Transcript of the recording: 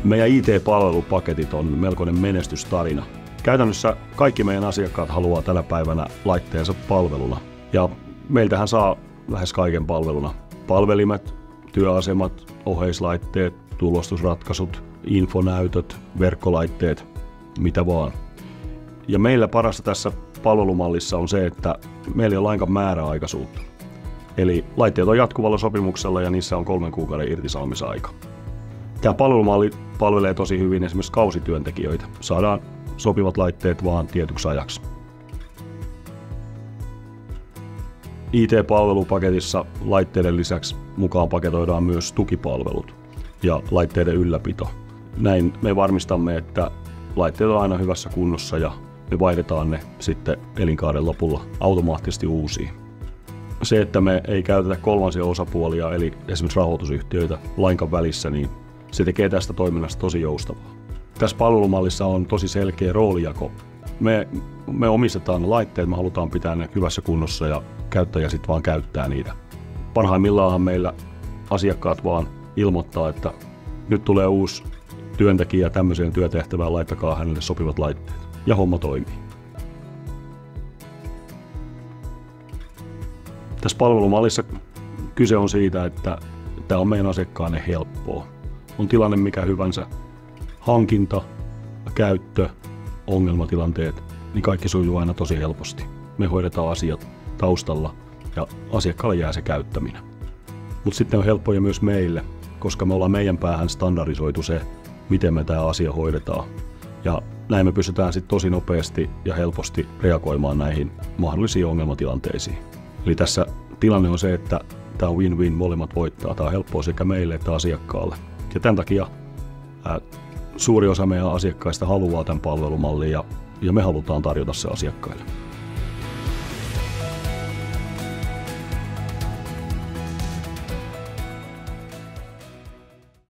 Meidän IT-palvelupaketit on melkoinen menestystarina. Käytännössä kaikki meidän asiakkaat haluaa tänä päivänä laitteensa palveluna. Ja meiltähän saa lähes kaiken palveluna. Palvelimet, työasemat, oheislaitteet, tulostusratkaisut, infonäytöt, verkkolaitteet, mitä vaan. Ja meillä parasta tässä palvelumallissa on se, että meillä ei ole lainkaan määräaikaisuutta. Eli laitteet on jatkuvalla sopimuksella ja niissä on 3 kuukauden irtisanomisaika. Tämä palvelumalli palvelee tosi hyvin esimerkiksi kausityöntekijöitä. Saadaan sopivat laitteet vaan tietyksi ajaksi. IT-palvelupaketissa laitteiden lisäksi mukaan paketoidaan myös tukipalvelut ja laitteiden ylläpito. Näin me varmistamme, että laitteet on aina hyvässä kunnossa ja me vaihdetaan ne sitten elinkaaren lopulla automaattisesti uusiin. Se, että me ei käytetä kolmansia osapuolia, eli esimerkiksi rahoitusyhtiöitä, lainkaan välissä, niin se tekee tästä toiminnasta tosi joustavaa. Tässä palvelumallissa on tosi selkeä roolijako. Me omistetaan laitteet, me halutaan pitää ne hyvässä kunnossa ja käyttäjä sitten vaan käyttää niitä. Parhaimmillaan meillä asiakkaat vaan ilmoittaa, että nyt tulee uusi työntekijä tämmöiseen työtehtävään, laittakaa hänelle sopivat laitteet. Ja homma toimii. Tässä palvelumallissa kyse on siitä, että tämä on meidän asiakkaanne helppoa. On tilanne mikä hyvänsä, hankinta, käyttö, ongelmatilanteet, niin kaikki sujuu aina tosi helposti. Me hoidetaan asiat taustalla ja asiakkaalle jää se käyttäminen. Mutta sitten on helppoja myös meille, koska me ollaan meidän päähän standardisoitu se, miten me tämä asia hoidetaan. Ja näin me pystytään sitten tosi nopeasti ja helposti reagoimaan näihin mahdollisiin ongelmatilanteisiin. Eli tässä tilanne on se, että tämä on win-win, molemmat voittaa. Tämä on helppoa sekä meille että asiakkaalle. Ja tämän takia suuri osa meidän asiakkaista haluaa tämän palvelumallin ja me halutaan tarjota se asiakkaille.